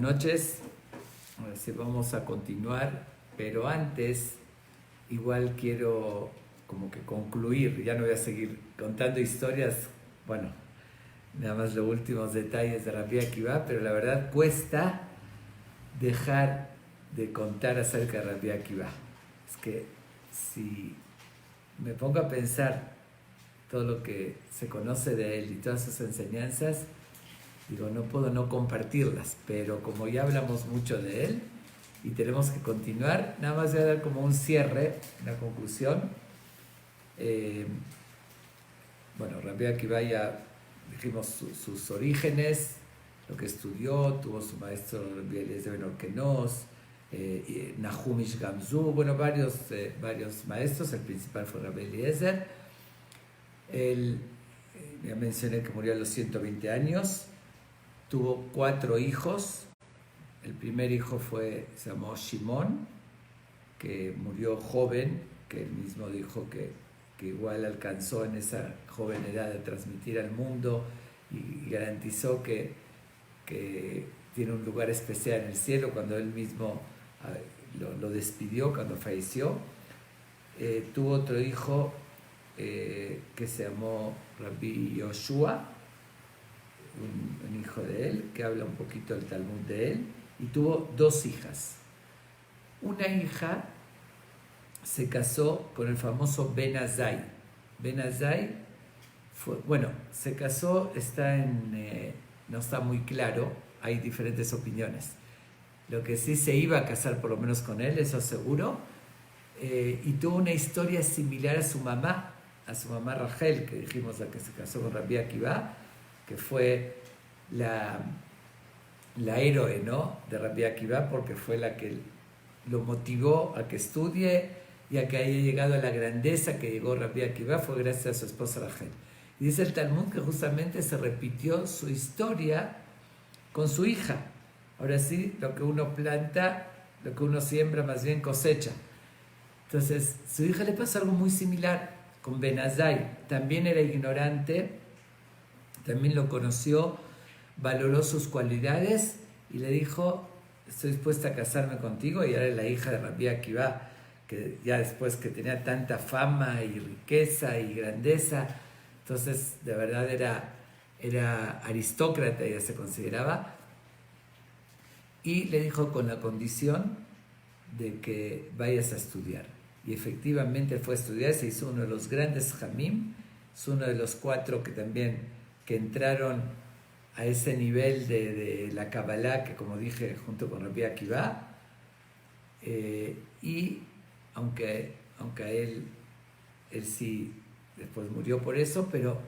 Noches, ahora sí vamos a continuar, pero antes igual quiero como que concluir, ya no voy a seguir contando historias, bueno, nada más los últimos detalles de Rabbi Akiva, pero la verdad cuesta dejar de contar acerca de Rabbi Akiva. Es que si me pongo a pensar todo lo que se conoce de él y todas sus enseñanzas, digo, no puedo no compartirlas, pero como ya hablamos mucho de él y tenemos que continuar, nada más voy a dar como un cierre, una conclusión. Bueno, Rabbi Akiva ya dijimos sus orígenes, lo que estudió, tuvo su maestro Rabbi Eliezer Ben Orkenos, Nahum Ish Gamzu, bueno, varios maestros, el principal fue Rabbi Eliezer. Él, ya mencioné que murió a los 120 años. Tuvo 4 hijos. El primer hijo se llamó Shimon, que murió joven, que él mismo dijo que igual alcanzó en esa joven edad de transmitir al mundo y garantizó que tiene un lugar especial en el cielo cuando él mismo lo despidió, cuando falleció. Tuvo otro hijo que se llamó Rabbi Yoshua, un hijo de él, que habla un poquito del Talmud de él, y tuvo 2 hijas. Una hija se casó con el famoso Ben Azai. Ben Azai se casó, no está muy claro, hay diferentes opiniones. Lo que sí se iba a casar por lo menos con él, eso seguro, y tuvo una historia similar a su mamá Rachel, que dijimos la que se casó con Rabbi Akiva, que fue la héroe, ¿no?, de Rabbi Akiva, porque fue la que lo motivó a que estudie y a que haya llegado a la grandeza que llegó Rabbi Akiva, fue gracias a su esposa Rachel. Y dice el Talmud que justamente se repitió su historia con su hija. Ahora sí, lo que uno planta, lo que uno siembra, más bien cosecha. Entonces, su hija le pasó algo muy similar con Ben Azai. También era ignorante, también lo conoció, valoró sus cualidades y le dijo: estoy dispuesta a casarme contigo. Y era la hija de Rabbi Akiva, que ya después que tenía tanta fama y riqueza y grandeza, entonces de verdad era aristócrata, ella se consideraba, y le dijo: con la condición de que vayas a estudiar. Y efectivamente fue a estudiar, se hizo uno de los grandes Jamim, es uno de los 4 que entraron a ese nivel de la Kabbalah, que como dije, junto con Rabbi Akiva, y aunque a él sí después murió por eso, pero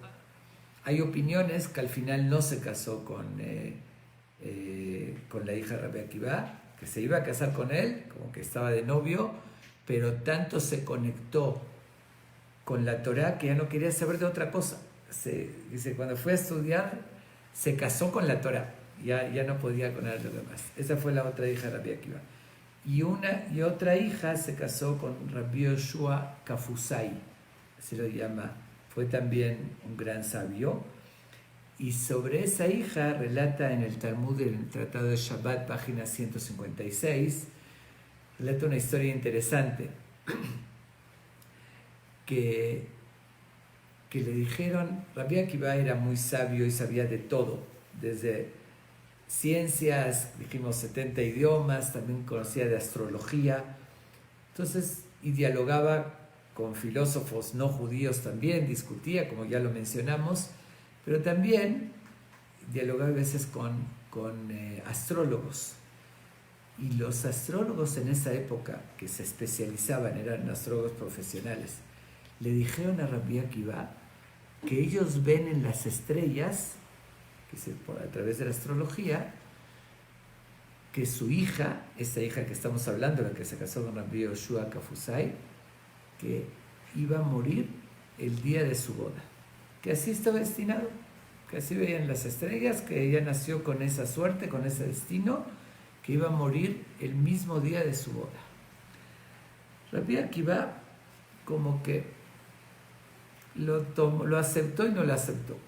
hay opiniones que al final no se casó con la hija de Rabbi Akiva, que se iba a casar con él, como que estaba de novio, pero tanto se conectó con la Torah que ya no quería saber de otra cosa. Dice, cuando fue a estudiar, se casó con la Torah, ya no podía con algo demás. Esa fue la otra hija de Rabbi Akiva. Y otra hija se casó con Rabbi Yoshua Kafusai, así lo llama, fue también un gran sabio. Y sobre esa hija relata en el Talmud, en el Tratado de Shabbat, página 156, relata una historia interesante, que le dijeron, Rabbi Akiva era muy sabio y sabía de todo, desde ciencias, dijimos 70 idiomas, también conocía de astrología, entonces, y dialogaba con filósofos no judíos también, discutía, como ya lo mencionamos, pero también dialogaba a veces con astrólogos. Y los astrólogos en esa época, que se especializaban, eran astrólogos profesionales, le dijeron a Rabbi Akiva que ellos ven en las estrellas, a través de la astrología, que su hija, esa hija que estamos hablando, la que se casó con Rabbi Yoshua Kafusai, que iba a morir el día de su boda, que así estaba destinado, que así veían las estrellas, que ella nació con esa suerte, con ese destino, que iba a morir el mismo día de su boda. Rabbi Akiva como que lo aceptó y no lo aceptó.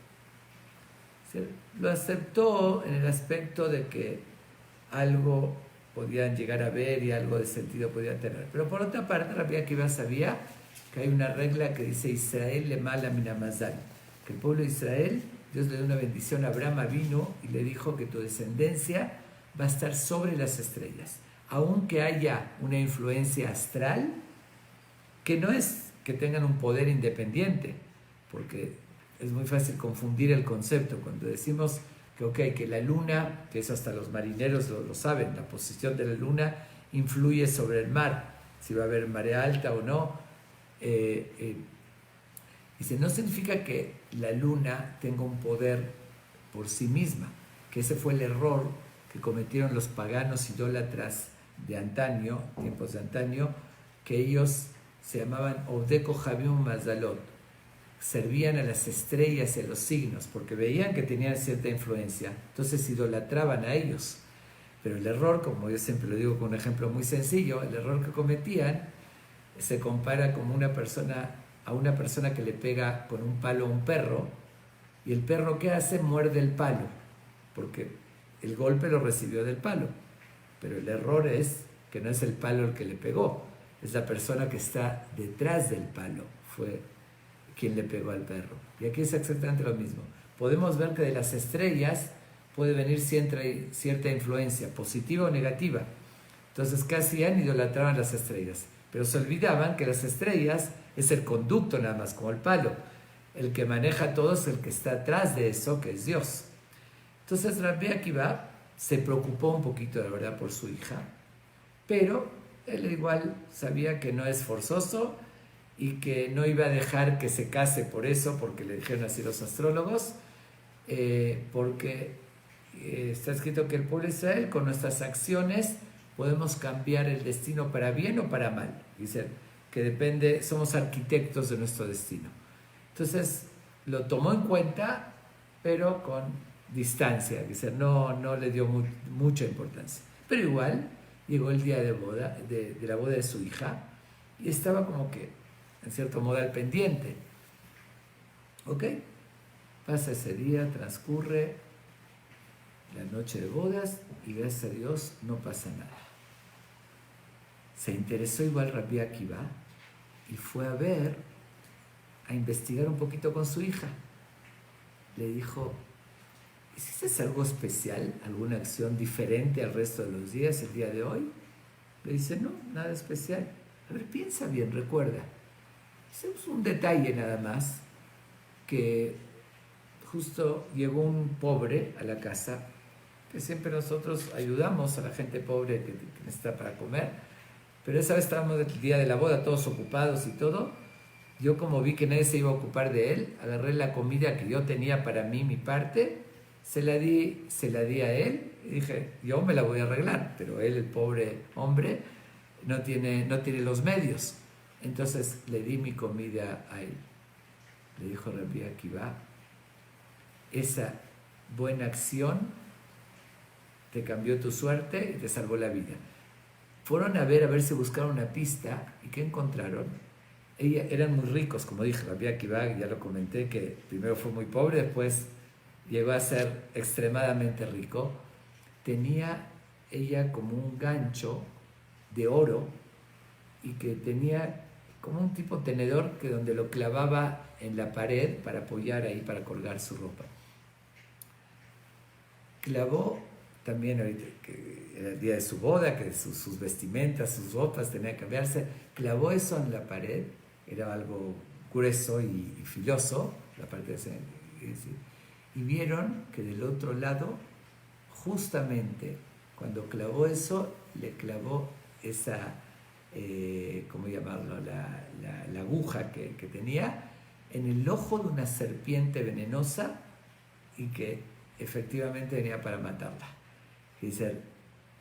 Lo aceptó en el aspecto de que algo podían llegar a ver y algo de sentido podían tener. Pero por otra parte, Rabbi Akiva sabía que hay una regla que dice Israel le mala minamazal, que el pueblo de Israel, Dios le dio una bendición a Abraham vino y le dijo que tu descendencia va a estar sobre las estrellas, aunque haya una influencia astral, que no es que tengan un poder independiente, porque es muy fácil confundir el concepto cuando decimos que la luna, que eso hasta los marineros lo saben, la posición de la luna influye sobre el mar, si va a haber marea alta o no. Dice, no significa que la luna tenga un poder por sí misma, que ese fue el error que cometieron los paganos idólatras de antaño, tiempos de antaño, que ellos se llamaban Ovdeko Javium Mazalot, servían a las estrellas y a los signos, porque veían que tenían cierta influencia, entonces idolatraban a ellos. Pero el error, como yo siempre lo digo con un ejemplo muy sencillo, el error que cometían se compara como a una persona que le pega con un palo a un perro, y el perro ¿qué hace? Muerde el palo, porque el golpe lo recibió del palo. Pero el error es que no es el palo el que le pegó, es la persona que está detrás del palo, fue quien le pegó al perro. Y aquí es exactamente lo mismo. Podemos ver que de las estrellas puede venir cierta influencia, positiva o negativa. Entonces casi idolatraban las estrellas, pero se olvidaban que las estrellas es el conducto nada más, como el palo. El que maneja todo es el que está atrás de eso, que es Dios. Entonces Rabbi Akiva se preocupó un poquito, la verdad, por su hija, pero él igual sabía que no es forzoso y que no iba a dejar que se case por eso, porque le dijeron así los astrólogos, porque está escrito que el pueblo de Israel, con nuestras acciones, podemos cambiar el destino para bien o para mal. Dicen que depende, somos arquitectos de nuestro destino. Entonces, lo tomó en cuenta, pero con distancia. Dicen, no le dio mucha importancia. Pero igual, llegó el día de la boda de su hija, y estaba como que en cierto modo al pendiente. ¿Ok? Pasa ese día, transcurre la noche de bodas y gracias a Dios no pasa nada. Se interesó igual Rabbi Akiva y fue a investigar un poquito con su hija. Le dijo, ¿hiciste algo especial? ¿Alguna acción diferente al resto de los días, el día de hoy? Le dice, no, nada especial. A ver, piensa bien, recuerda. Es un detalle nada más, que justo llegó un pobre a la casa, que siempre nosotros ayudamos a la gente pobre que necesita para comer, pero esa vez estábamos el día de la boda, todos ocupados y todo. Yo como vi que nadie se iba a ocupar de él, agarré la comida que yo tenía para mí, mi parte, se la di a él, y dije, yo me la voy a arreglar, pero él, el pobre hombre, no tiene los medios. Entonces le di mi comida a él. Le dijo Rabbi Akiva, esa buena acción te cambió tu suerte y te salvó la vida. Fueron a ver si buscaron una pista, y ¿qué encontraron? Eran muy ricos, como dije, Rabbi Akiva, ya lo comenté, que primero fue muy pobre, después llegó a ser extremadamente rico. Tenía ella como un gancho de oro, y que tenía como un tipo tenedor que donde lo clavaba en la pared para apoyar ahí, para colgar su ropa. Clavó también, ahorita que era el día de su boda, que sus vestimentas, sus ropas tenían que cambiarse, clavó eso en la pared, era algo grueso y filoso, la parte de ese, y vieron que del otro lado, justamente cuando clavó eso, le clavó esa, ¿cómo llamarlo?, la aguja que tenía en el ojo de una serpiente venenosa, y que efectivamente venía para matarla. Y dice,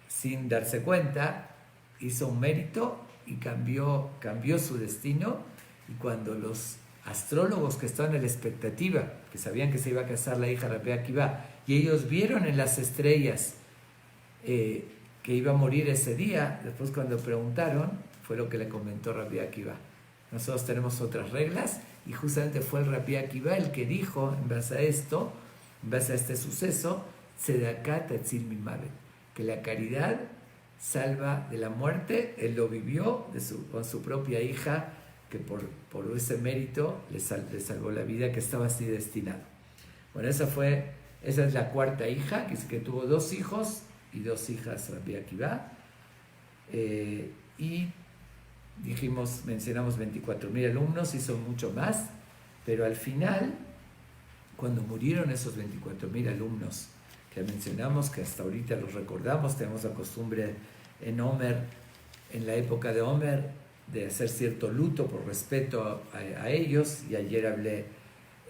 sin darse cuenta, hizo un mérito y cambió su destino. Y cuando los astrólogos que estaban en la expectativa, que sabían que se iba a casar la hija de Rabbi Akiva, y ellos vieron en las estrellas que iba a morir ese día, después cuando preguntaron, fue lo que le comentó Rabbi Akiva. Nosotros tenemos otras reglas, y justamente fue el Rabbi Akiva el que dijo, en base a esto, en base a este suceso, Tzedaká Tatzil Mimavet, que la caridad salva de la muerte. Él lo vivió con su propia hija, que por ese mérito le salvó la vida, que estaba así destinado. Bueno, esa es la cuarta hija, que tuvo 2 hijos y 2 hijas, Rabbi Akiva. Y mencionamos 24.000 alumnos, hizo mucho más, pero al final, cuando murieron esos 24.000 alumnos que mencionamos, que hasta ahorita los recordamos, tenemos la costumbre en la época de Omer, de hacer cierto luto por respeto a ellos, y ayer hablé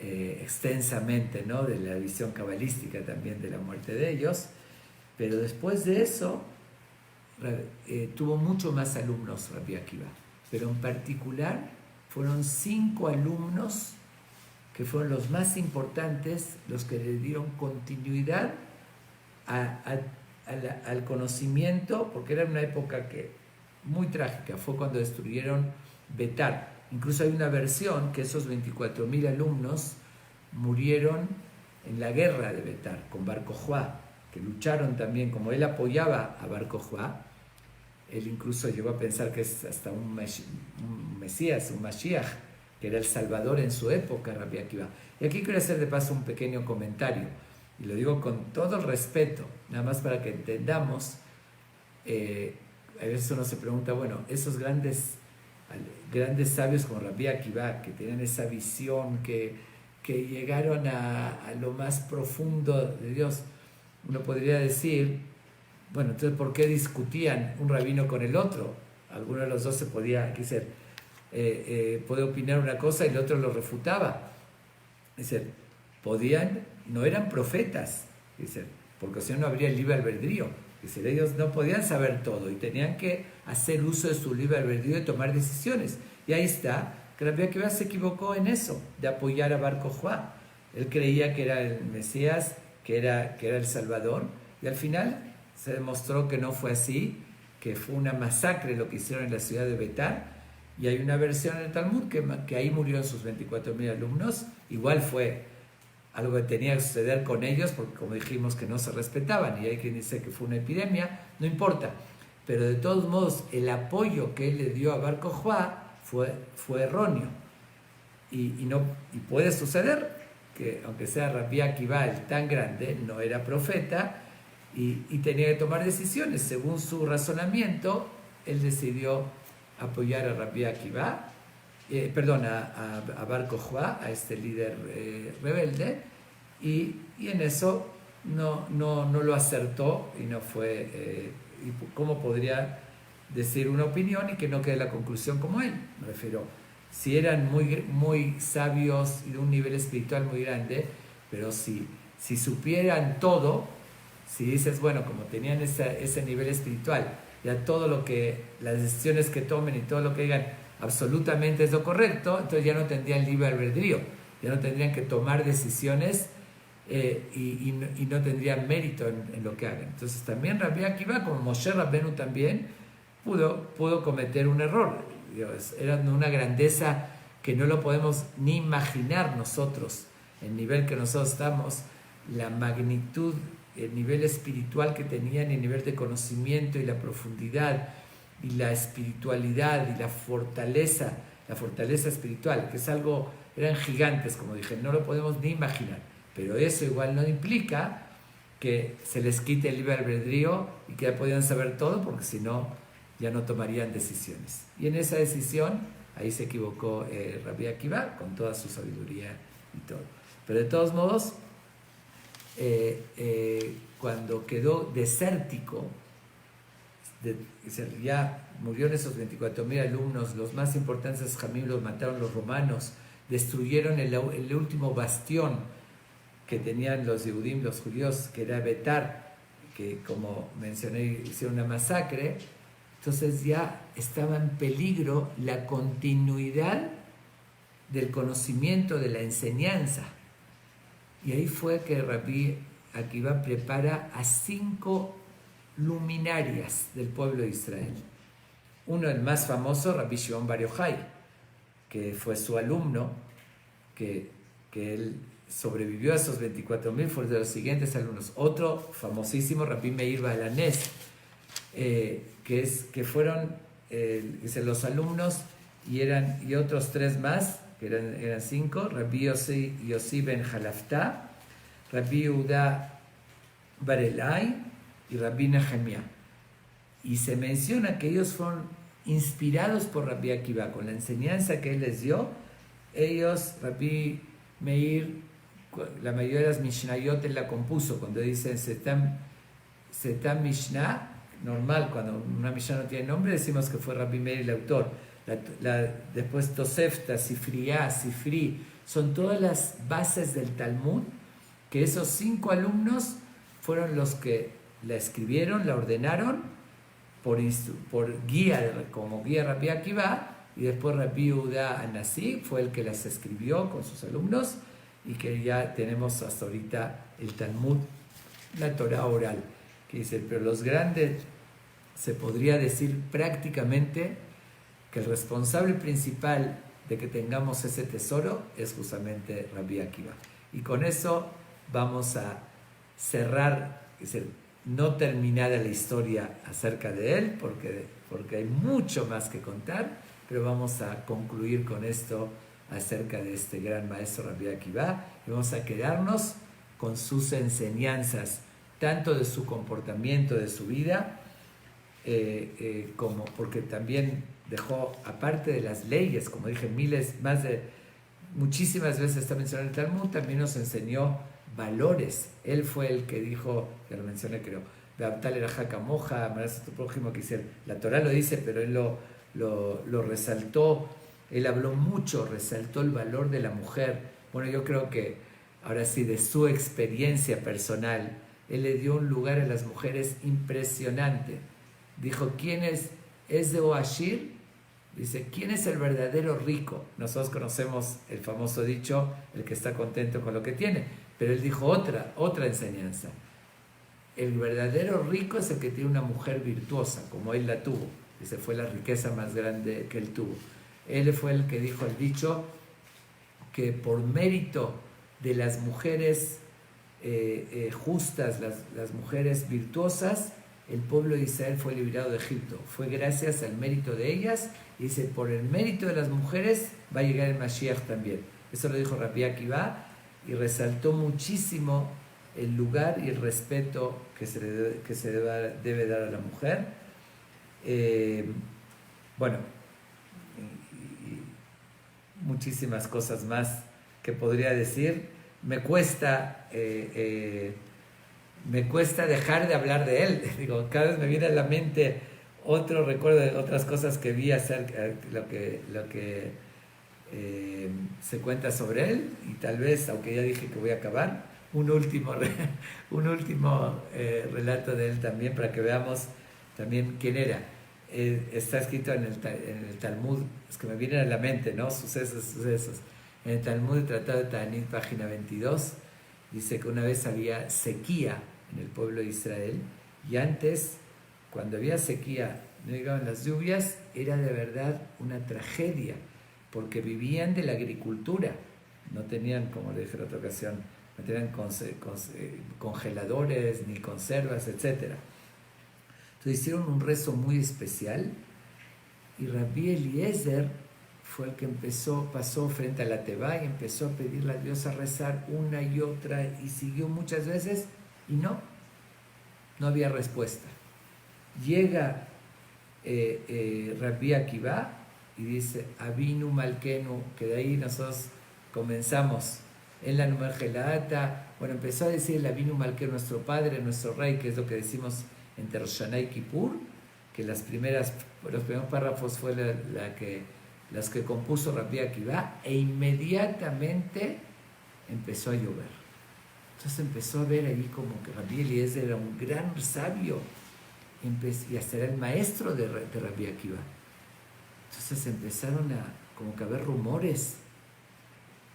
extensamente, ¿no?, de la visión cabalística también de la muerte de ellos, pero después de eso tuvo mucho más alumnos Rabbi Akiva, pero en particular fueron 5 alumnos que fueron los más importantes, los que le dieron continuidad al conocimiento, porque era una época muy trágica. Fue cuando destruyeron Betar. Incluso hay una versión que esos 24.000 alumnos murieron en la guerra de Betar con Bar Kokhba, que lucharon también. Como él apoyaba a Bar Kokhba, él incluso llegó a pensar que es hasta un Mesías, un Mashiach, que era el Salvador en su época, Rabbi Akiva. Y aquí quiero hacer de paso un pequeño comentario, y lo digo con todo el respeto, nada más para que entendamos. A veces uno se pregunta, bueno, esos grandes sabios como Rabbi Akiva, que tenían esa visión, que llegaron a lo más profundo de Dios, uno podría decir, bueno, entonces ¿por qué discutían un rabino con el otro? Alguno de los dos puede opinar una cosa y el otro lo refutaba. No eran profetas, porque si no, no habría el libre albedrío. Ellos no podían saber todo y tenían que hacer uso de su libre albedrío y tomar decisiones. Y ahí está, que Rabbi Akiva se equivocó en eso, de apoyar a Bar Kokhba. Él creía que era el Mesías, que era el Salvador, y al final se demostró que no fue así, que fue una masacre lo que hicieron en la ciudad de Betar. Y hay una versión en el Talmud que ahí murieron sus 24.000 alumnos. Igual fue algo que tenía que suceder con ellos, porque como dijimos que no se respetaban, y hay quien dice que fue una epidemia, no importa. Pero de todos modos, el apoyo que él le dio a Bar Kokhba fue erróneo. Y puede suceder que, aunque sea Rabbi Akiva el tan grande, no era profeta, y tenía que tomar decisiones. Según su razonamiento, él decidió apoyar a Rabbi Akiva, a Bar Kokhba, a este líder rebelde, y en eso no lo acertó, y no fue, y cómo podría decir una opinión y que no quede la conclusión como él. Me refiero, si eran muy, muy sabios y de un nivel espiritual muy grande, pero si supieran todo, si dices, bueno, como tenían ese nivel espiritual, ya todo las decisiones que tomen y todo lo que digan absolutamente es lo correcto, entonces ya no tendrían libre albedrío, ya no tendrían que tomar decisiones y no tendrían mérito en lo que hagan. Entonces también Rabbi Akiva, como Moshe Rabbenu también, pudo cometer un error. Era una grandeza que no lo podemos ni imaginar nosotros, el nivel que nosotros estamos, la magnitud, el nivel espiritual que tenían, el nivel de conocimiento y la profundidad y la espiritualidad y la fortaleza espiritual, que es algo, eran gigantes, como dije, no lo podemos ni imaginar, pero eso igual no implica que se les quite el libre albedrío y que ya podían saber todo, porque si no, ya no tomarían decisiones. Y en esa decisión, ahí se equivocó Rabbi Akiva, con toda su sabiduría y todo. Pero de todos modos, cuando quedó desértico, ya murieron esos 24.000 alumnos, los más importantes Jamim los mataron los romanos, destruyeron el último bastión que tenían los Yehudim, los judíos, que era Betar, que como mencioné hicieron una masacre. Entonces ya estaba en peligro la continuidad del conocimiento, de la enseñanza. Y ahí fue que Rabbi Akiva prepara a 5 luminarias del pueblo de Israel. Uno, el más famoso, Rabbi Shimon Bar Yochai, que fue su alumno, que él sobrevivió a esos 24.000 fue de los siguientes alumnos. Otro famosísimo, Rabbi Meir Baal HaNes, que fueron los alumnos y otros 3 más, que eran 5, Rabbi Yossi ben Halaftá, Rabbi Yehuda bar Elai y Rabbi Nehemiah. Y se menciona que ellos fueron inspirados por Rabbi Akiva, con la enseñanza que él les dio. Ellos, Rabbi Meir, la mayoría de las Mishnayot él la compuso, cuando dicen Setam Mishnah, normal, cuando una Mishnah no tiene nombre, decimos que fue Rabbi Meir el autor. Después Tosefta, Sifri, son todas las bases del Talmud, que esos 5 alumnos fueron los que la escribieron, la ordenaron, por guía, como guía Rabbi Akiva, y después Rabbi Yehuda HaNasi fue el que las escribió con sus alumnos, y que ya tenemos hasta ahorita el Talmud, la Torah oral, que dice, pero los grandes, se podría decir prácticamente que el responsable principal de que tengamos ese tesoro es justamente Rabbi Akiva. Y con eso vamos a cerrar, es decir, no terminada la historia acerca de él, porque hay mucho más que contar, pero vamos a concluir con esto acerca de este gran maestro Rabbi Akiva, y vamos a quedarnos con sus enseñanzas, tanto de su comportamiento, de su vida, como porque también dejó, aparte de las leyes, como dije, muchísimas veces está mencionado en el Talmud, también nos enseñó valores. Él fue el que dijo, ya lo mencioné creo, Beabtal era Hakamoja, amarás a tu prójimo, que la Torah lo dice, pero él lo resaltó, él habló mucho, resaltó el valor de la mujer. Bueno, yo creo que, ahora sí, de su experiencia personal, él le dio un lugar a las mujeres impresionante. Dijo, ¿quién es de Oashir? Dice, ¿quién es el verdadero rico? Nosotros conocemos el famoso dicho, el que está contento con lo que tiene, pero él dijo otra enseñanza. El verdadero rico es el que tiene una mujer virtuosa, como él la tuvo. Dice, fue la riqueza más grande que él tuvo. Él fue el que dijo el dicho que por mérito de las mujeres justas, las mujeres virtuosas, el pueblo de Israel fue liberado de Egipto. Fue gracias al mérito de ellas. Y dice, por el mérito de las mujeres va a llegar el Mashiach también. Eso lo dijo Rabbi Akiva, y resaltó muchísimo el lugar y el respeto que se debe dar a la mujer. Bueno, y muchísimas cosas más que podría decir. Me cuesta dejar de hablar de él. Digo, cada vez me viene a la mente otro recuerdo de otras cosas que vi acerca de lo que se cuenta sobre él, y tal vez, aunque ya dije que voy a acabar, un último relato de él también, para que veamos también quién era. Está escrito en el Talmud, es que me vienen a la mente, ¿no? Sucesos. En el Talmud, el Tratado de Ta'anit, página 22, dice que una vez había sequía en el pueblo de Israel, y antes, cuando había sequía, no llegaban las lluvias, era de verdad una tragedia, porque vivían de la agricultura, no tenían, como le dije en otra ocasión, no tenían congeladores, ni conservas, etc. Entonces hicieron un rezo muy especial, y Rabbi Eliezer fue el que pasó frente a la Teba y empezó a pedirle a Dios, a rezar una y otra, y siguió muchas veces, y no había respuesta. Llega Rabbi Akiva y dice, Avinu Malkenu, que de ahí nosotros comenzamos en la Numer Gelata. Bueno, empezó a decir el Avinu Malkenu, nuestro Padre, nuestro Rey, que es lo que decimos entre Rosh Hashanah y Kippur, que los primeros párrafos fue las que compuso Rabbi Akiva, e inmediatamente empezó a llover. Entonces empezó a ver ahí como que Rabbi Eliezer era un gran sabio, y hasta era el maestro de Rabbi Akiva. Entonces empezaron como que a haber rumores.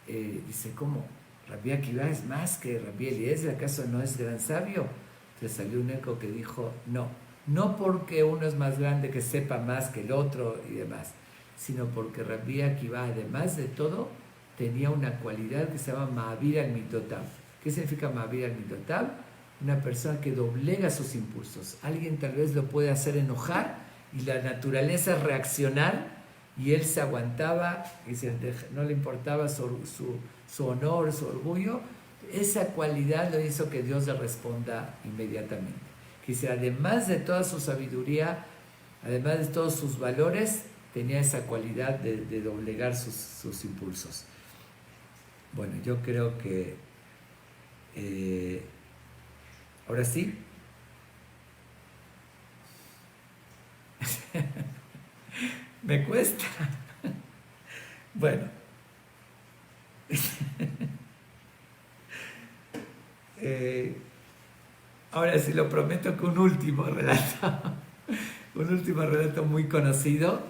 Dice, ¿cómo? ¿Rabbi Akiva es más que Rabbi Eliezer? ¿Acaso no es gran sabio? Entonces salió un eco que dijo, no porque uno es más grande, que sepa más que el otro y demás, sino porque Rabbi Akiva, además de todo, tenía una cualidad que se llama Ma'avir al-Mitotab. ¿Qué significa Ma'avir al-Mitotab? Una persona que doblega sus impulsos. Alguien tal vez lo puede hacer enojar y la naturaleza es reaccionar, y él se aguantaba y no le importaba su honor, su orgullo. Esa cualidad lo hizo que Dios le responda inmediatamente. Que si además de toda su sabiduría, además de todos sus valores, tenía esa cualidad de doblegar sus impulsos. Bueno, yo creo que ahora sí. Me cuesta. Bueno. Ahora sí lo prometo que un último relato muy conocido,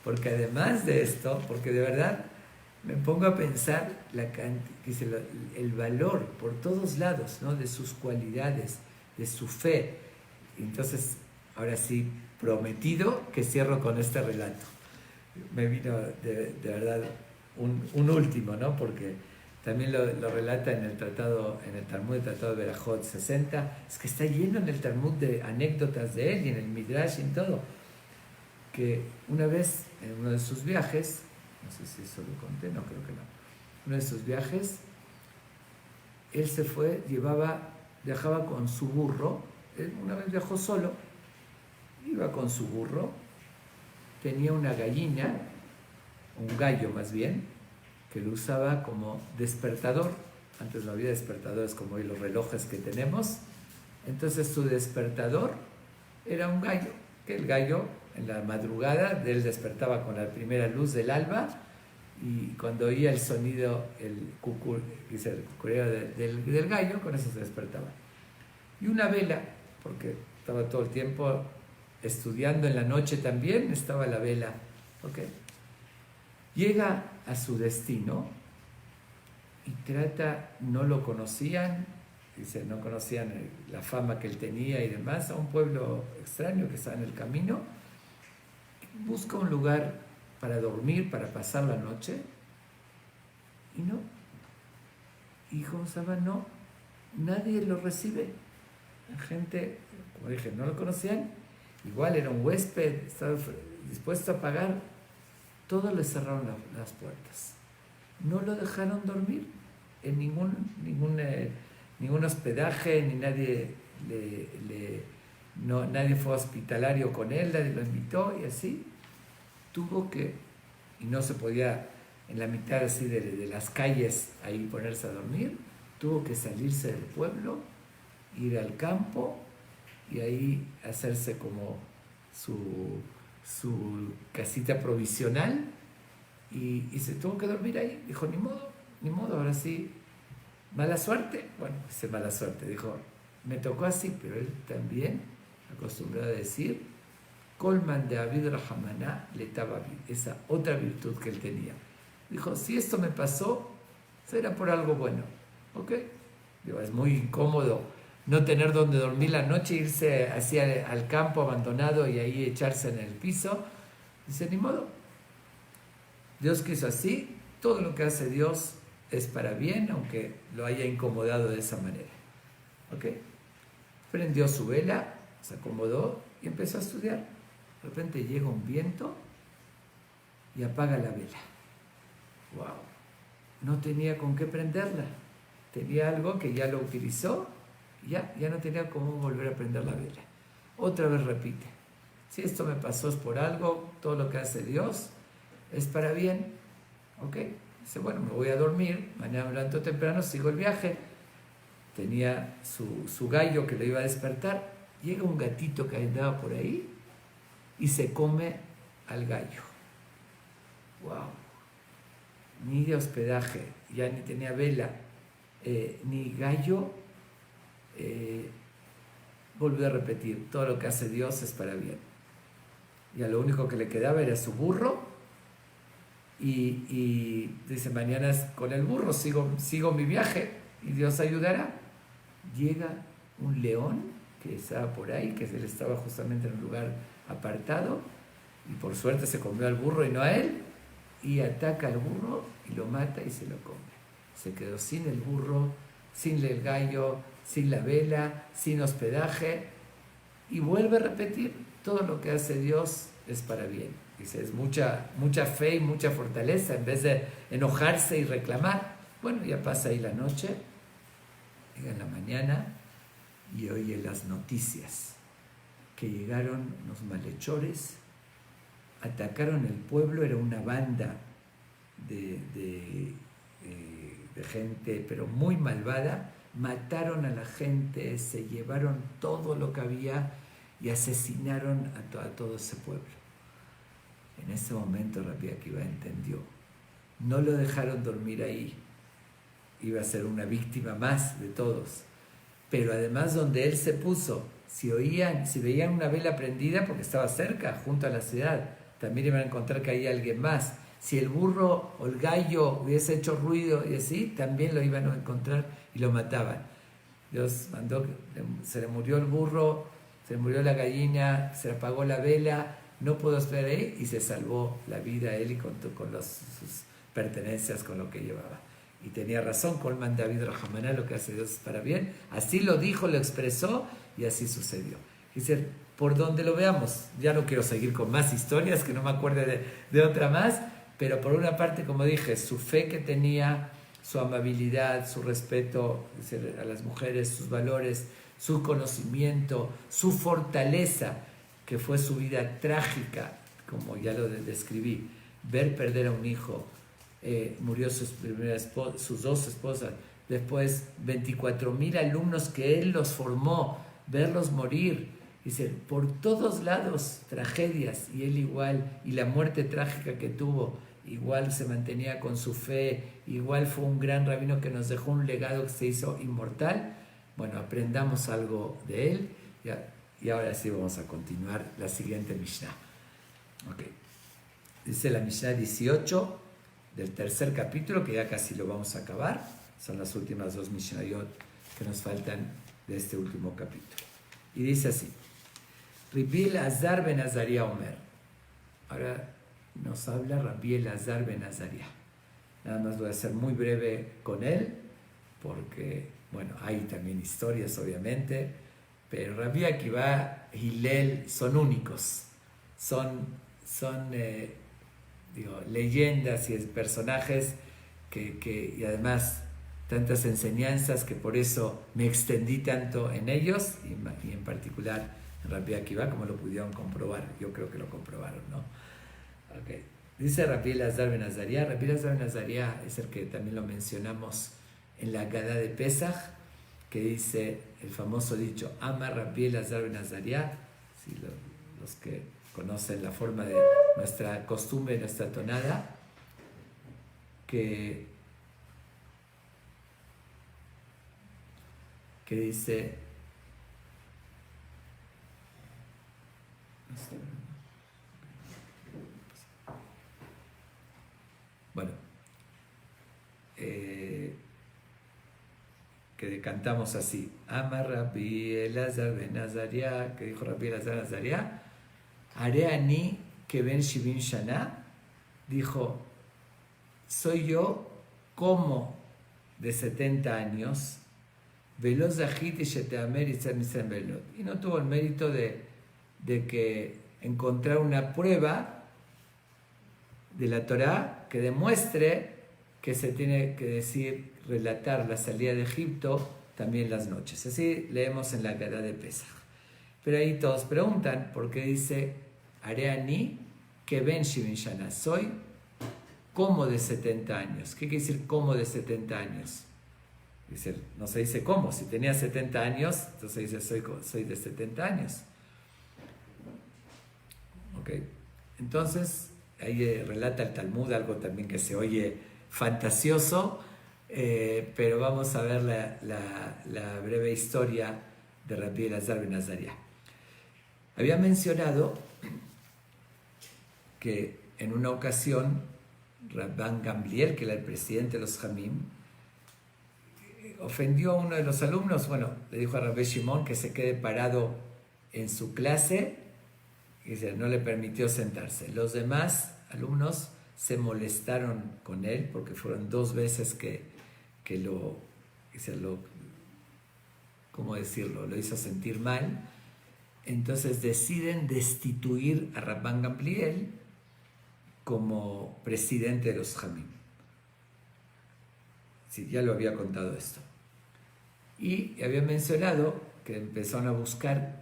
porque además de esto, porque de verdad me pongo a pensar el valor por todos lados, ¿no? De sus cualidades, de su fe. Entonces, ahora sí, prometido que cierro con este relato. Me vino de verdad un último, ¿no? Porque también lo relata en el Talmud, el Tratado de Berajot 60, es que está lleno en el Talmud de anécdotas de él y en el Midrash y en todo. Que una vez, en uno de sus viajes, no sé si eso lo conté, no creo que no, uno de sus viajes, él se fue, viajaba con su burro, él una vez viajó solo, iba con su burro, tenía una gallina, un gallo más bien, que lo usaba como despertador. Antes no había despertadores como hoy los relojes que tenemos. Entonces su despertador era un gallo, que el gallo en la madrugada él despertaba con la primera luz del alba, y cuando oía el sonido, el cucureo del gallo, con eso se despertaba. Y una vela, porque estaba todo el tiempo estudiando en la noche también, estaba la vela. ¿Okay? Llega a su destino y no lo conocían, dice, no conocían la fama que él tenía y demás, a un pueblo extraño que estaba en el camino. Busca un lugar para dormir, para pasar la noche, y no. Y como se llama, no, nadie lo recibe. La gente, como dije, no lo conocían, igual era un huésped, estaba dispuesto a pagar. Todos le cerraron las puertas. No lo dejaron dormir en ningún hospedaje, ni nadie nadie fue hospitalario con él, nadie lo invitó, y así tuvo que, y no se podía en la mitad así de las calles ahí ponerse a dormir, tuvo que salirse del pueblo, ir al campo y ahí hacerse como su casita provisional, y se tuvo que dormir ahí. Dijo, ni modo, ahora sí, mala suerte. Bueno, dice mala suerte, dijo, me tocó así, pero él también acostumbrado a decir, Colman de Abid Rahamana le tababi, esa otra virtud que él tenía. Dijo, si esto me pasó, será por algo bueno, ¿ok? Digo, es muy incómodo no tener donde dormir la noche, irse hacia al campo abandonado y ahí echarse en el piso. Dice, ni modo. Dios quiso así, todo lo que hace Dios es para bien, aunque lo haya incomodado de esa manera. ¿Ok? Prendió su vela, se acomodó y empezó a estudiar. De repente llega un viento y apaga la vela. ¡Wow! No tenía con qué prenderla. Tenía algo que ya lo utilizó, ya no tenía cómo volver a prender la vela. Otra vez repite, si esto me pasó es por algo, todo lo que hace Dios es para bien. ¿Ok? Dice, bueno, me voy a dormir, mañana me levanto temprano, sigo el viaje. Tenía su gallo que lo iba a despertar. Llega un gatito que andaba por ahí y se come al gallo. ¡Wow! Ni de hospedaje, ya ni tenía vela, ni gallo. Volvió a repetir, todo lo que hace Dios es para bien. Ya lo único que le quedaba era su burro, y dice, mañana con el burro sigo mi viaje y Dios ayudará. Llega un león que estaba por ahí, que él estaba justamente en un lugar apartado, y por suerte se comió al burro y no a él. y ataca al burro y lo mata y se lo come. Se quedó sin el burro, sin el gallo, sin la vela, sin hospedaje, y vuelve a repetir, todo lo que hace Dios es para bien. Dice, es mucha fe y mucha fortaleza, en vez de enojarse y reclamar. Bueno, ya pasa ahí la noche, llega en la mañana y oye las noticias, que llegaron los malhechores, atacaron el pueblo, era una banda de gente, pero muy malvada, mataron a la gente, se llevaron todo lo que había y asesinaron a todo ese pueblo. En ese momento Rabbi Akiva entendió, no lo dejaron dormir ahí, iba a ser una víctima más de todos, pero además donde él se puso, si veían una vela prendida, porque estaba cerca, junto a la ciudad, también iban a encontrar que había alguien más. Si el burro o el gallo hubiese hecho ruido y así, también lo iban a encontrar y lo mataban. Dios mandó, se le murió el burro, se le murió la gallina, se le apagó la vela, no pudo esperar ahí y se salvó la vida él y con sus pertenencias, con lo que llevaba. Y tenía razón Colman David Rahamana, lo que hace Dios es para bien. Así lo dijo, lo expresó y así sucedió. Dice, por donde lo veamos, ya no quiero seguir con más historias, que no me acuerde de otra más, pero por una parte, como dije, su fe que tenía, su amabilidad, su respeto a las mujeres, sus valores, su conocimiento, su fortaleza, que fue su vida trágica, como ya lo describí, ver perder a un hijo, murió sus dos esposas, después 24,000 alumnos que él los formó, verlos morir, dice, por todos lados tragedias, y él igual, y la muerte trágica que tuvo, igual se mantenía con su fe, igual fue un gran rabino que nos dejó un legado que se hizo inmortal. Bueno, aprendamos algo de él, y ahora sí vamos a continuar la siguiente Mishnah. Okay. Dice la Mishnah 18 del tercer capítulo, que ya casi lo vamos a acabar, son las últimas dos Mishnayot que nos faltan de este último capítulo. Y dice así, Rabbi Elazar ben Azaria Omer. Ahora nos habla Rabbi Elazar ben Azaria. Nada más voy a ser muy breve con él, porque, bueno, hay también historias, obviamente, pero Rabbi Akiva y Hillel son únicos, son leyendas y personajes y además tantas enseñanzas que por eso me extendí tanto en ellos y en particular en Rabbi Akiva, como lo pudieron comprobar. Yo creo que lo comprobaron, ¿no? Okay. Dice Rabbi Elazar ben Azaria. Rabbi Elazar ben Azaria es el que también lo mencionamos en la Haggadah de Pesach, que dice el famoso dicho, Ama Rabbi Elazar ben Azaria. Sí, los que conocen la forma de nuestra costumbre, nuestra tonada, que dice, bueno, que cantamos así, Ama Rabbi Elazar ben Azaria, que dijo Rabbi Elazar ben Azaria, Are ani que ben Shivim Shana, dijo, soy yo como de 70 años, Veloz Zahit y Sheteamer y Tzemisen Velot. Y no tuvo el mérito de que encontrar una prueba de la Torá que demuestre que se tiene que decir, relatar la salida de Egipto también las noches. Así leemos en la Haggadah de Pesach. Pero ahí todos preguntan por qué dice Areani que ben Shivim Shana, soy como de 70 años. ¿Qué quiere decir como de 70 años? Dice, no se dice cómo, si tenía 70 años, entonces dice soy de 70 años. Okay. Entonces, ahí relata el Talmud algo también que se oye fantasioso, pero vamos a ver la breve historia de Rabbi Elazar ben Azaria. Había mencionado que en una ocasión Rabban Gamliel, que era el presidente de los Jamim, ofendió a uno de los alumnos. Bueno, le dijo a Rabbi Shimon que se quede parado en su clase y no le permitió sentarse. Los demás alumnos se molestaron con él, porque fueron 2 veces que ¿cómo decirlo? Lo hizo sentir mal. Entonces deciden destituir a Rabban Gamliel como presidente de los Jamim. Sí, ya lo había contado esto. Y había mencionado que empezaron a buscar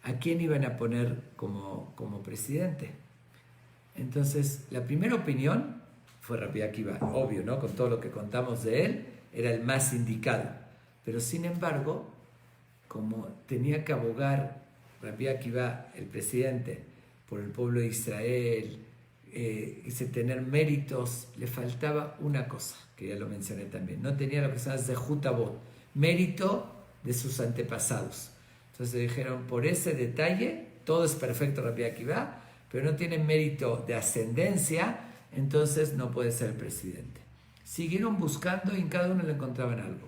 a quién iban a poner como presidente. Entonces, la primera opinión fue Rabbi Akiva, obvio, ¿no? Con todo lo que contamos de él, era el más indicado. Pero sin embargo, como tenía que abogar Rabbi Akiva, el presidente, por el pueblo de Israel, y tener méritos, le faltaba una cosa, que ya lo mencioné también. No tenía lo que se llama Zehut Avot, mérito de sus antepasados. Entonces dijeron, por ese detalle, todo es perfecto Rabbi Akiva, pero no tiene mérito de ascendencia, entonces no puede ser presidente. Siguieron buscando y en cada uno le encontraban algo.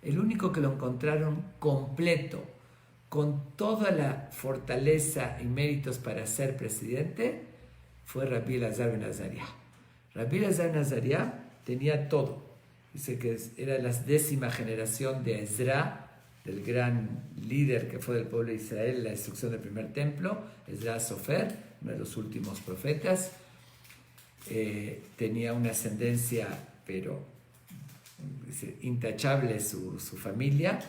El único que lo encontraron completo, con toda la fortaleza y méritos para ser presidente, fue Rabbi Elazar ben Azariah. Rabbi Elazar ben Azariah tenía todo. Dice que era la 10ª generación de Ezra, del gran líder que fue del pueblo de Israel en la destrucción del primer templo, Ezra Sofer, uno de los últimos profetas. Tenía una ascendencia, pero intachable su familia.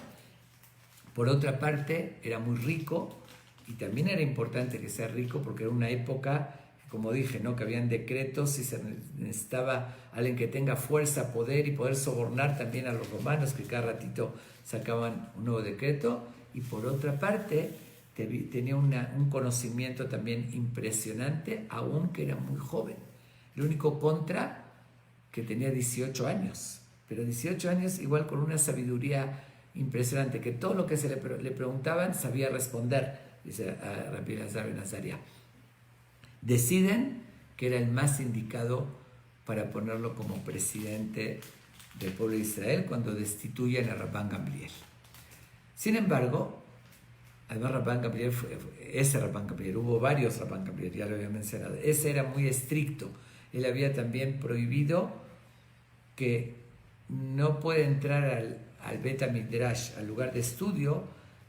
Por otra parte, era muy rico, y también era importante que sea rico porque era una época, como dije, ¿no? Que habían decretos y se necesitaba alguien que tenga fuerza, poder y poder sobornar también a los romanos, que cada ratito sacaban un nuevo decreto. Y por otra parte, tenía un conocimiento también impresionante, aunque era muy joven. El único contra, que tenía 18 años, pero 18 años igual con una sabiduría impresionante, que todo lo que le preguntaban sabía responder, dice a Rabbi Elazar ben Azariah. Deciden que era el más indicado para ponerlo como presidente del pueblo de Israel cuando destituyen a Rabban Gamliel. Sin embargo, además Rabban Gamliel ese Rabban Gamliel, hubo varios Rabban Gamliel, ya lo había mencionado, ese era muy estricto. Él había también prohibido que no puede entrar al Bet HaMidrash, al lugar de estudio,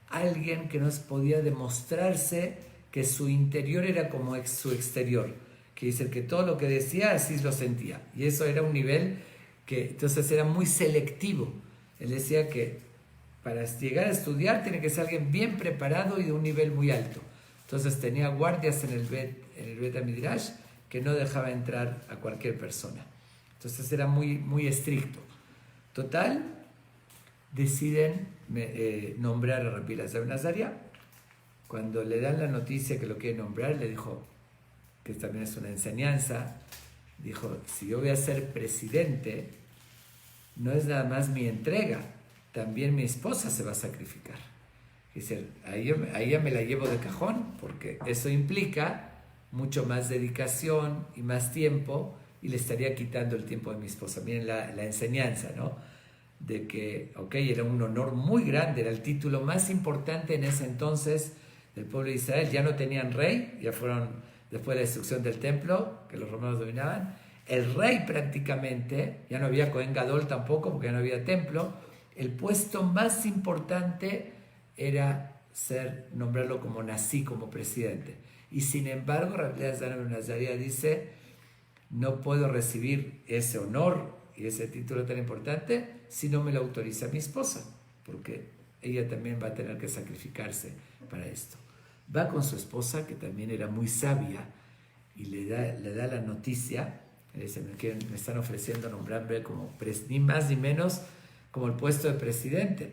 alguien que no podía demostrarse que su interior era como su exterior, que dice que todo lo que decía así lo sentía, y eso era un nivel que entonces era muy selectivo. Él decía que para llegar a estudiar tiene que ser alguien bien preparado y de un nivel muy alto. Entonces tenía guardias en el Bet HaMidrash que no dejaba entrar a cualquier persona. Entonces era muy, muy estricto. Total, deciden nombrar a Rabbi Elazar ben Azariah. Cuando le dan la noticia que lo quiere nombrar, le dijo, que también es una enseñanza, dijo, si yo voy a ser presidente, no es nada más mi entrega, también mi esposa se va a sacrificar. Dice, ahí ya me la llevo de cajón, porque eso implica mucho más dedicación y más tiempo, y le estaría quitando el tiempo de mi esposa. Miren la enseñanza, ¿no? De que, era un honor muy grande, era el título más importante en ese entonces del pueblo de Israel. Ya no tenían rey, ya fueron después de la destrucción del templo, que los romanos dominaban. El rey prácticamente, ya no había Cohen Gadol tampoco, porque ya no había templo. El puesto más importante era nombrarlo como Nasi, como presidente. Y sin embargo, Rabbi Elazar ben Azariah dice, no puedo recibir ese honor y ese título tan importante si no me lo autoriza mi esposa, porque ella también va a tener que sacrificarse para esto. Va con su esposa, que también era muy sabia, y le da la noticia. Le dice, me están ofreciendo nombrarme como ni más ni menos como el puesto de presidente.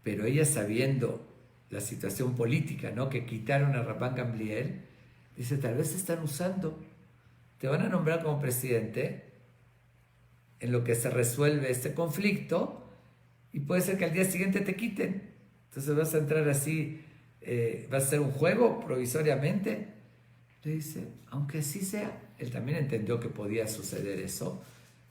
Pero ella, sabiendo la situación política, ¿no?, que quitaron a Rabban Gamliel, dice, tal vez están usando, te van a nombrar como presidente en lo que se resuelve este conflicto, y puede ser que al día siguiente te quiten. Entonces vas a entrar así, va a ser un juego provisoriamente. Le dice, aunque así sea, él también entendió que podía suceder eso.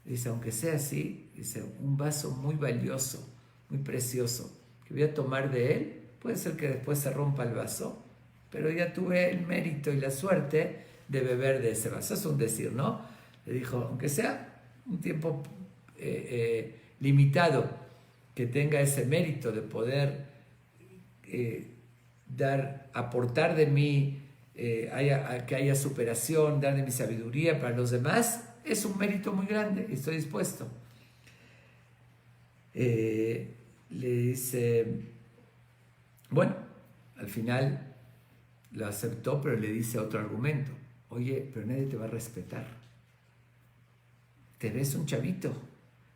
Dice, aunque sea así, dice, un vaso muy valioso, muy precioso, que voy a tomar de él, puede ser que después se rompa el vaso, pero ya tuve el mérito y la suerte de beber de ese vaso. Es un decir, ¿no? Le dijo, aunque sea un tiempo limitado, que tenga ese mérito de poder aportar de mí, que haya superación, dar de mi sabiduría para los demás, es un mérito muy grande y estoy dispuesto. Le dice, bueno, al final lo aceptó, pero le dice otro argumento. Oye, pero nadie te va a respetar. Te ves un chavito.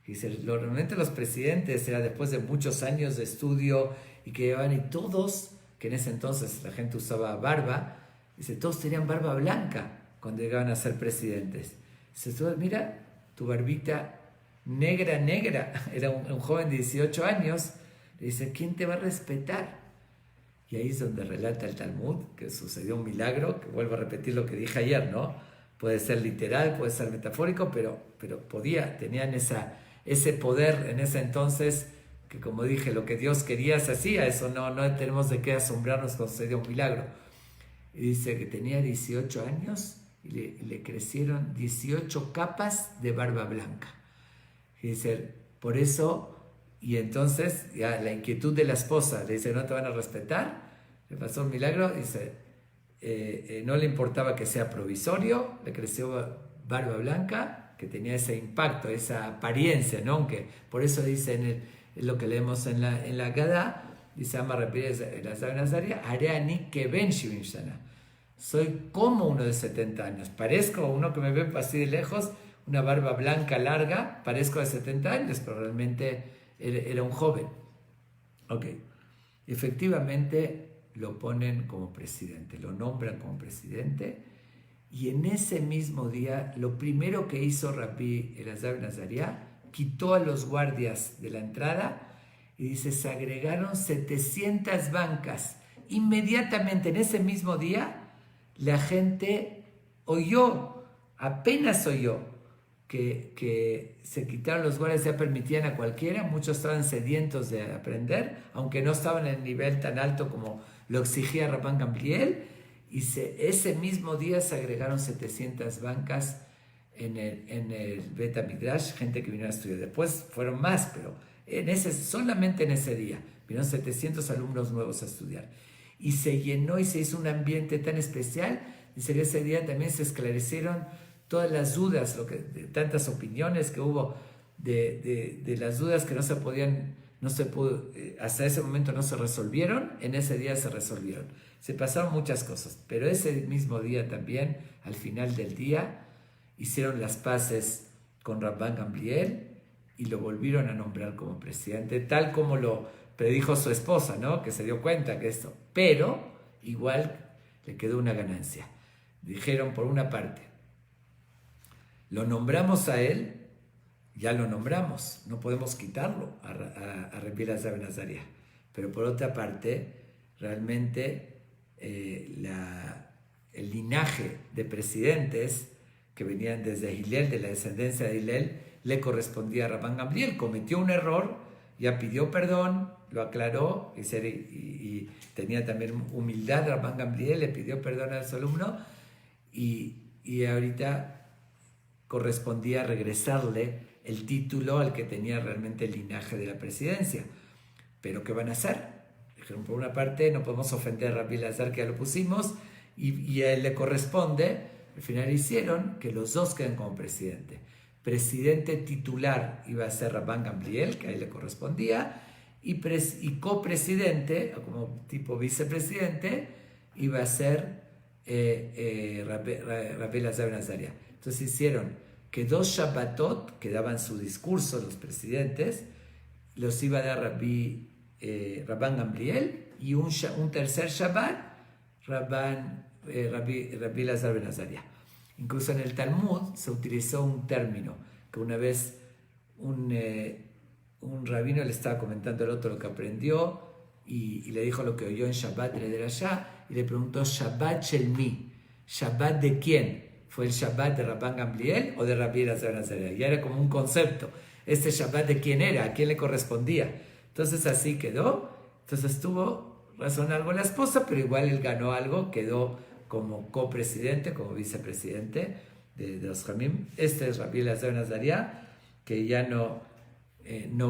Y dice, normalmente los presidentes era después de muchos años de estudio y que llevaban, y todos, que en ese entonces la gente usaba barba, dice, todos tenían barba blanca cuando llegaban a ser presidentes. Dice, mira, tu barbita negra, era un joven de 18 años, le dice, ¿quién te va a respetar? Y ahí es donde relata el Talmud que sucedió un milagro, que vuelvo a repetir lo que dije ayer, ¿no? Puede ser literal, puede ser metafórico, pero tenían ese poder en ese entonces, que como dije, lo que Dios quería se hacía, eso no tenemos de qué asombrarnos cuando sucedió un milagro. Y dice que tenía 18 años y le crecieron 18 capas de barba blanca. Y dice, por eso, y entonces ya la inquietud de la esposa, le dice, ¿no te van a respetar? Le pasó un milagro, dice, no le importaba que sea provisorio, le creció barba blanca, que tenía ese impacto, esa apariencia, ¿no? Aunque por eso dice en lo que leemos en la Gadá, dice, Ama Rabbi Elazar ben Azaria, Areani Keben Shivim Shana. Soy como uno de 70 años, parezco uno que me ve así de lejos, una barba blanca larga, parezco de 70 años, pero realmente era un joven. Ok, efectivamente lo ponen como presidente, lo nombran como presidente, y en ese mismo día, lo primero que hizo Rabbi Elazar ben Azaria, quitó a los guardias de la entrada y dice, se agregaron 700 bancas. Inmediatamente, en ese mismo día, la gente apenas oyó que se quitaron los guardias, ya permitían a cualquiera, muchos estaban sedientos de aprender, aunque no estaban en el nivel tan alto como lo exigía Rabban Gamliel, y ese mismo día se agregaron 700 bancas en el Bet HaMidrash, gente que vino a estudiar. Después fueron más, pero solamente en ese día vinieron 700 alumnos nuevos a estudiar. Y se llenó y se hizo un ambiente tan especial. Dice que ese día también se esclarecieron todas las dudas, tantas opiniones que hubo de las dudas que hasta ese momento no se resolvieron, en ese día se resolvieron. Se pasaron muchas cosas, pero ese mismo día también, al final del día, hicieron las paces con Rabban Gamliel y lo volvieron a nombrar como presidente, tal como lo predijo su esposa, ¿no? Que se dio cuenta que esto, pero igual le quedó una ganancia. Dijeron, por una parte, lo nombramos a él, ya lo nombramos, no podemos quitarlo a Rabbi Elazar ben Azaria, pero por otra parte, realmente el linaje de presidentes que venían desde Hillel, de la descendencia de Hillel, le correspondía a Rabban Gamliel. Cometió un error, ya pidió perdón, lo aclaró y tenía también humildad Rabban Gamliel, le pidió perdón a su alumno y ahorita correspondía regresarle el título al que tenía realmente el linaje de la presidencia. Pero ¿qué van a hacer? Dijeron, por una parte, no podemos ofender a Rabbi Elazar, que ya lo pusimos, y a él le corresponde. Al final hicieron que los dos queden como presidente. Presidente titular iba a ser Rabban Gamliel, que a él le correspondía, y copresidente, o como tipo vicepresidente, iba a ser Rabbi Elazar ben Azaria. Entonces hicieron que 2 Shabbatot que daban su discurso los presidentes, los iba a dar Rabban Gamliel, y un tercer Shabbat Rabbi Elazar ben Azaria. Incluso en el Talmud se utilizó un término que una vez un rabino le estaba comentando al otro lo que aprendió y le dijo lo que oyó en Shabbat de la Derashá, y le preguntó, ¿Shabbat shel mi? ¿Shabbat de quién? ¿Fue el Shabbat de Rabban Gamliel o de Rabbi Elazar ben Azaria? Ya era como un concepto. ¿Este Shabbat de quién era? ¿A quién le correspondía? Entonces así quedó. Entonces tuvo razón algo la esposa, pero igual él ganó algo, quedó como copresidente, como vicepresidente de los Jamim. Este es Rabbi Eliezer ben Azariah, que ya no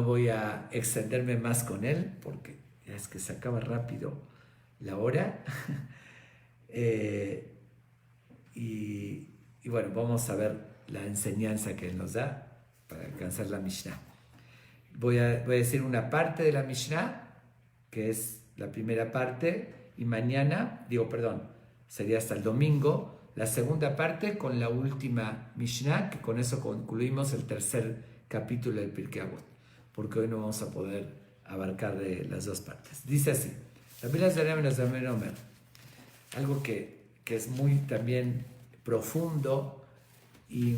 voy a extenderme más con él, porque ya es que se acaba rápido la hora. Y bueno, vamos a ver la enseñanza que él nos da para alcanzar la Mishnah. Voy a decir una parte de la Mishnah, que es la primera parte, y mañana, sería hasta el domingo, la segunda parte con la última Mishnah, que con eso concluimos el tercer capítulo del Pirkei Avot, porque hoy no vamos a poder abarcar de las dos partes. Dice así, Rabbi Eliezer ben Azariah Omer, algo que es muy también profundo y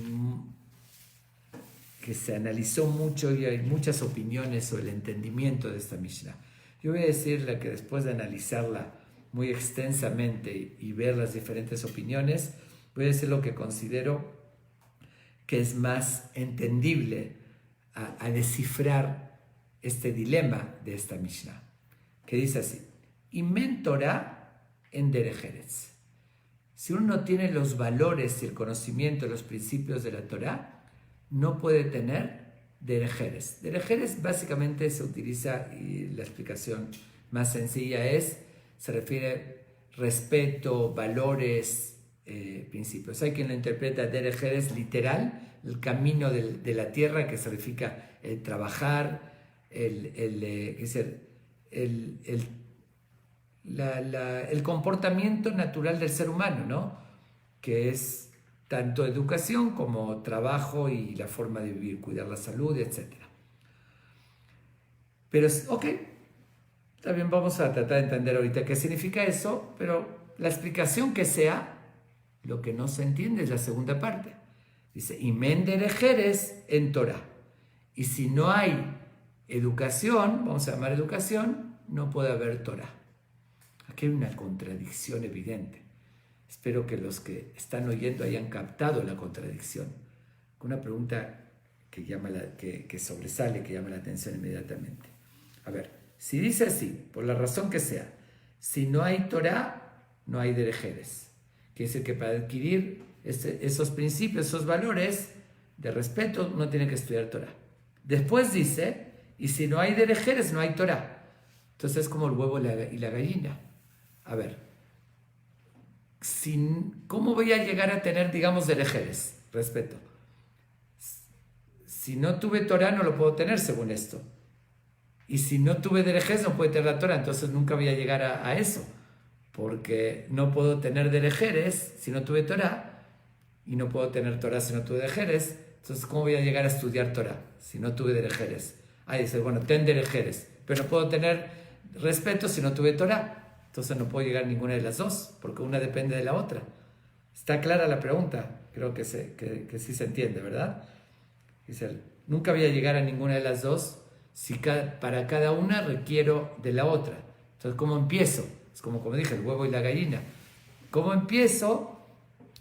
que se analizó mucho y hay muchas opiniones sobre el entendimiento de esta Mishnah. Yo voy a decirle que después de analizarla muy extensamente y ver las diferentes opiniones, voy a decir lo que considero que es más entendible a descifrar este dilema de esta Mishnah, que dice así, Imen Torah en Derech Eretz. Si uno no tiene los valores y el conocimiento de los principios de la Torah, no puede tener Derech Eretz. Derech Eretz básicamente se utiliza, y la explicación más sencilla se refiere respeto, valores, principios. Hay quien lo interpreta Derech Eretz literal, el camino de la tierra, que significa el trabajar, el comportamiento natural del ser humano, ¿no? Que es tanto educación como trabajo y la forma de vivir, cuidar la salud, etc. Pero, también vamos a tratar de entender ahorita qué significa eso, pero la explicación que sea, lo que no se entiende es la segunda parte. Dice, Imen Derech Eretz en Torah. Y si no hay educación, vamos a llamar educación, no puede haber Torah. Aquí hay una contradicción evidente. Espero que los que están oyendo hayan captado la contradicción. Una pregunta que sobresale, que llama la atención inmediatamente. A ver, si dice así, por la razón que sea, si no hay Torah, no hay Derech Eretz. Quiere decir que para adquirir esos principios, esos valores de respeto, uno tiene que estudiar Torah. Después dice, y si no hay Derech Eretz, no hay Torah. Entonces es como el huevo y la gallina. A ver, ¿cómo voy a llegar a tener, digamos, Derech Eretz? Respeto. Si no tuve Torah, no lo puedo tener según esto. Y si no tuve Derech Eretz, no puedo tener la Torah. Entonces nunca voy a llegar a eso. Porque no puedo tener Derech Eretz si no tuve Torah. Y no puedo tener Torah si no tuve Derech Eretz. Entonces, ¿cómo voy a llegar a estudiar Torah si no tuve Derech Eretz? Dice, bueno, ten Derech Eretz. Pero no puedo tener respeto si no tuve Torah. Entonces no puedo llegar a ninguna de las dos, porque una depende de la otra. ¿Está clara la pregunta? Creo que sí se entiende, ¿verdad? Dice, nunca voy a llegar a ninguna de las dos si para cada una requiero de la otra. Entonces, ¿cómo empiezo? Es como dije, el huevo y la gallina. ¿Cómo empiezo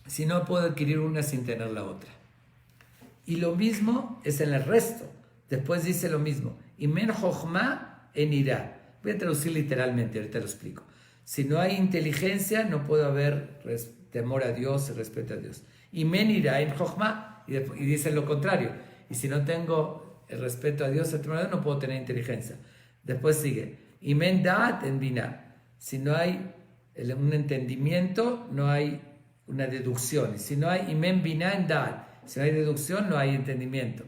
si no puedo adquirir una sin tener la otra? Y lo mismo es en el resto. Después dice lo mismo. Imen Jochma en Irá. Voy a traducir literalmente, ahorita lo explico. Si no hay inteligencia, no puede haber temor a Dios y respeto a Dios. Imen Irá en Jochma, y dice lo contrario. Y si no tengo el respeto a Dios, el temor a Dios, no puedo tener inteligencia. Después sigue. Imen Da'at en Binah. Si no hay un entendimiento, no hay una deducción. Y si no hay Imen Binah en Da'at. Si no hay deducción, no hay entendimiento.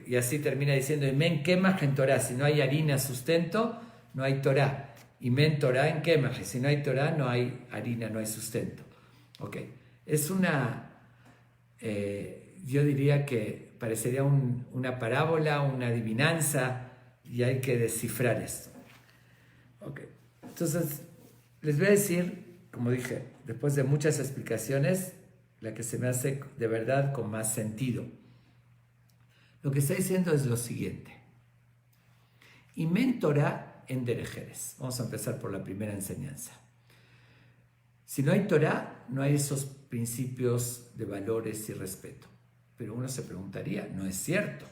Y así termina diciendo, Imen Kemach en Torah. Si no hay harina, sustento, no hay Torah. Imen Torah en Kemach. Y si no hay Torah, no hay harina, no hay sustento. Es yo diría que parecería una parábola, una adivinanza, y hay que descifrar esto. Entonces, les voy a decir, como dije, después de muchas explicaciones, la que se me hace de verdad con más sentido. Lo que está diciendo es lo siguiente. Imen Torah en Derech Eretz. Vamos a empezar por la primera enseñanza. Si no hay Torah, no hay esos principios de valores y respeto. Pero uno se preguntaría, no es cierto.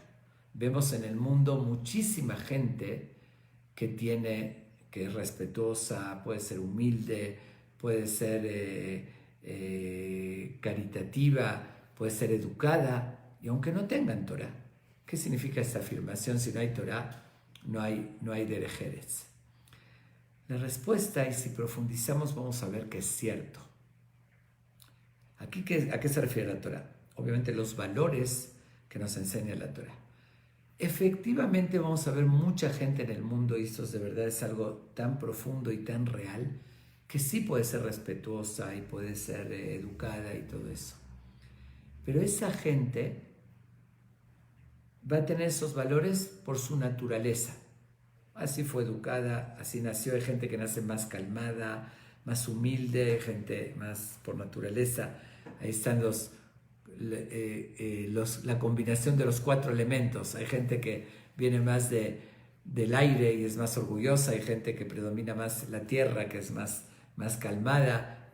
Vemos en el mundo muchísima gente que es respetuosa, puede ser humilde, puede ser caritativa, puede ser educada, y aunque no tengan Torah. ¿Qué significa esta afirmación? Si no hay Torah, no hay derech eretz. La respuesta, y si profundizamos vamos a ver que es cierto. Aquí, ¿a qué se refiere la Torah? Obviamente los valores que nos enseña la Torah. Efectivamente vamos a ver mucha gente en el mundo, y esto de verdad es algo tan profundo y tan real, que sí puede ser respetuosa y puede ser educada y todo eso. Pero esa gente va a tener esos valores por su naturaleza. Así fue educada, así nació. Hay gente que nace más calmada, más humilde, gente más por naturaleza. Ahí están la combinación de los 4 elementos. Hay gente que viene más del aire y es más orgullosa. Hay gente que predomina más la tierra, que es más calmada,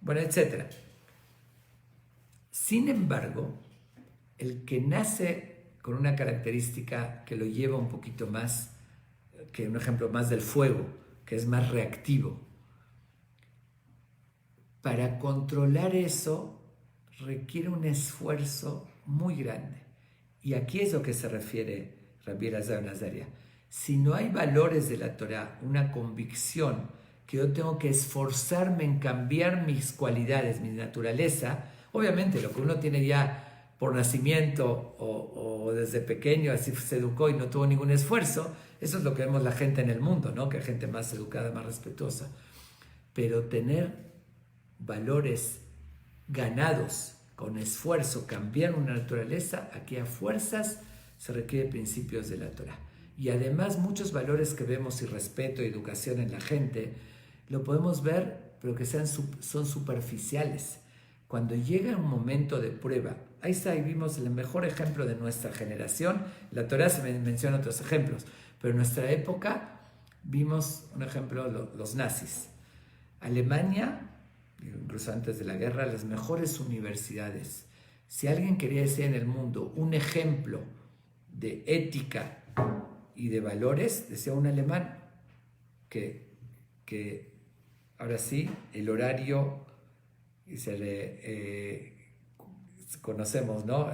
bueno, etc. Sin embargo, el que nace con una característica que lo lleva un poquito más, que un ejemplo más del fuego, que es más reactivo, para controlar eso requiere un esfuerzo muy grande. Y aquí es lo que se refiere Rabbi Elazar ben Azaria. Si no hay valores de la Torah, una convicción que yo tengo que esforzarme en cambiar mis cualidades, mi naturaleza, obviamente lo que uno tiene ya por nacimiento o desde pequeño, así se educó y no tuvo ningún esfuerzo, eso es lo que vemos la gente en el mundo, ¿no? Que hay gente más educada, más respetuosa. Pero tener valores ganados con esfuerzo, cambiar una naturaleza, aquí a fuerzas se requieren principios de la Torah. Y además muchos valores que vemos y respeto y educación en la gente, lo podemos ver, pero que son superficiales. Cuando llega un momento de prueba, ahí está, ahí vimos el mejor ejemplo de nuestra generación. La Torah se menciona otros ejemplos, pero en nuestra época vimos un ejemplo, los nazis. Alemania, incluso antes de la guerra, las mejores universidades. Si alguien quería decir en el mundo un ejemplo de ética y de valores, decía un alemán, que ahora sí, el horario, conocemos, ¿no?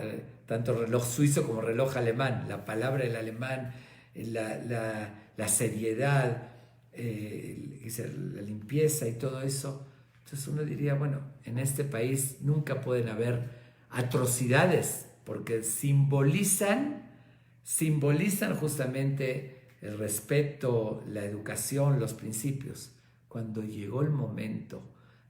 Tanto reloj suizo como reloj alemán, la palabra del alemán, la seriedad, la limpieza y todo eso. Entonces uno diría, bueno, en este país nunca pueden haber atrocidades porque simbolizan justamente el respeto, la educación, los principios. Cuando llegó el momento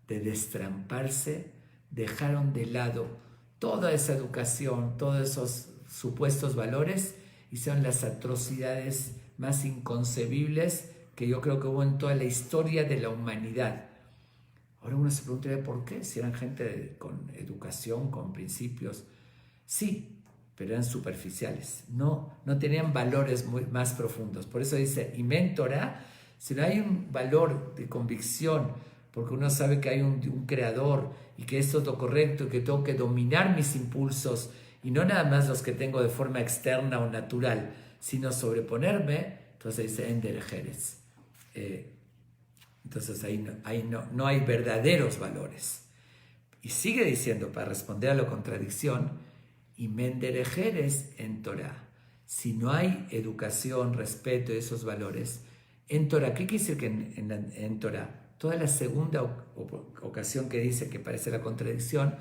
de destramparse, dejaron de lado toda esa educación, todos esos supuestos valores, y son las atrocidades más inconcebibles que yo creo que hubo en toda la historia de la humanidad. Ahora uno se preguntaría por qué, si eran gente con educación, con principios. Sí, pero eran superficiales, no tenían valores más profundos. Por eso dice, y mentora, si no hay un valor de convicción, porque uno sabe que hay un creador y que esto es lo correcto y que tengo que dominar mis impulsos y no nada más los que tengo de forma externa o natural, sino sobreponerme, entonces dice en derech eretz. Entonces ahí no hay verdaderos valores. Y sigue diciendo, para responder a la contradicción, y men derech eretz en Torah. Si no hay educación, respeto y esos valores, en Torah, ¿qué quiere decir que en Torah? Toda la segunda ocasión que dice que parece la contradicción,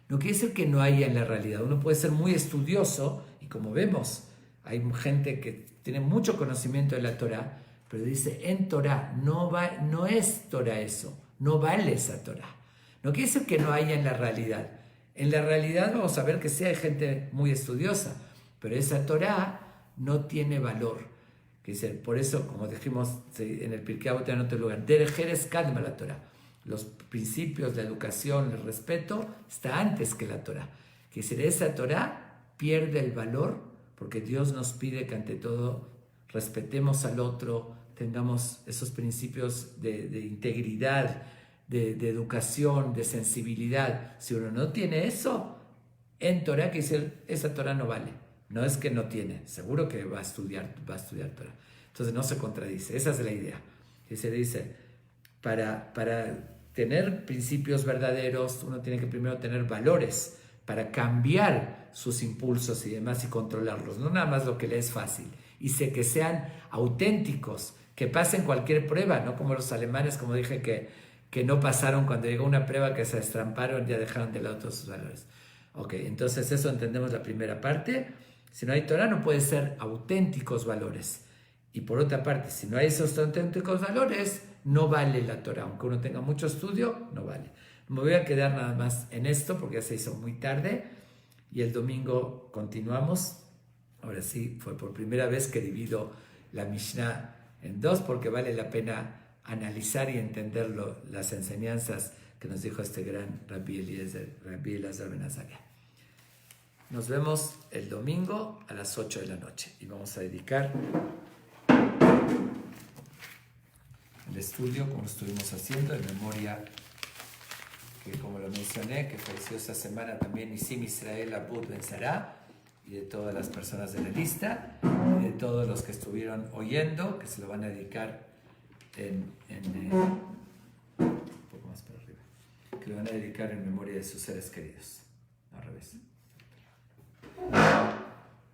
no quiere decir que no haya en la realidad. Uno puede ser muy estudioso, y como vemos, hay gente que tiene mucho conocimiento de la Torah, pero dice en Torah, no es Torah eso, no vale esa Torah. No quiere decir que no haya en la realidad. En la realidad vamos a ver que sí hay gente muy estudiosa, pero esa Torah no tiene valor. Que dice, por eso, como dijimos en el Pirkei Avot en otro lugar, derech eretz kadma la Torah. Los principios, la educación, el respeto, está antes que la Torah. Que dice, esa Torah pierde el valor porque Dios nos pide que ante todo respetemos al otro, tengamos esos principios de integridad, de educación, de sensibilidad. Si uno no tiene eso, en Torah, que dice, esa Torah no vale. No es que no tiene, seguro que va a estudiar Torah. Entonces no se contradice, esa es la idea. Que se dice, para tener principios verdaderos, uno tiene que primero tener valores para cambiar sus impulsos y demás y controlarlos, no nada más lo que le es fácil. Y sé que sean auténticos, que pasen cualquier prueba, no como los alemanes, como dije, que no pasaron cuando llegó una prueba, que se destramparon, ya dejaron de lado todos sus valores. Ok, entonces eso entendemos la primera parte. Si no hay Torah, no puede ser auténticos valores. Y por otra parte, si no hay esos auténticos valores, no vale la Torah. Aunque uno tenga mucho estudio, no vale. Me voy a quedar nada más en esto porque ya se hizo muy tarde. Y el domingo continuamos. Ahora sí, fue por primera vez que divido la Mishnah en dos porque vale la pena analizar y entender las enseñanzas que nos dijo este gran Rabbi Elazar Ben Azariah. Nos vemos el domingo a las 8 de la noche y vamos a dedicar el estudio, como lo estuvimos haciendo, en memoria que, como lo mencioné, que falleció esta semana también Nisim Israel Abud Ben Sarah, y de todas las personas de la lista, y de todos los que estuvieron oyendo, que se lo van a dedicar un poco más para arriba, que lo van a dedicar en memoria de sus seres queridos. Al revés.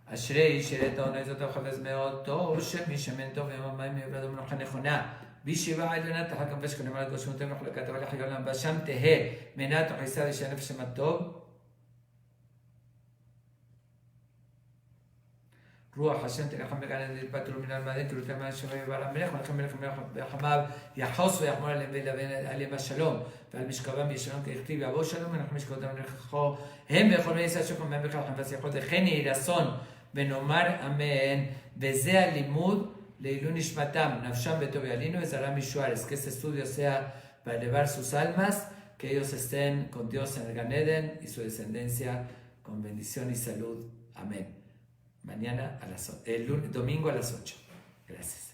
אשרי שירתו נזותו חפש מאוד טוב שמי שמן טוב יממים יבלדו מנוחה נכונה בישיבה עליונה תחכם ושכנים על גושמותיהם לחלקת אבל לחיון להם בשם תהה מנת וחיסה לשנף שם הטוב רוח השם תלחם בגן התבטלו מן המדין תלותם מהשמיים ועל המלך מלכים מלך בחמיו יחוס ויחמור עליהם ולבן עליהם השלום ועל משכבם ישלום ככתיב יבוא שלום מלך משכבם מלכו הם בכל מיני ישראל שכם מהם בכלל חפש יכול לכן יהי רצון ונאמר אמן וזה הלימוד לעילוי נשמתם נפשם בטוב ילינו וזרע מישוערס que este estudio sea para elevar sus almas que ellos estén con Dios en el Gan Eden y su descendencia con bendición y salud. Amén. Mañana el domingo a las 8. Gracias.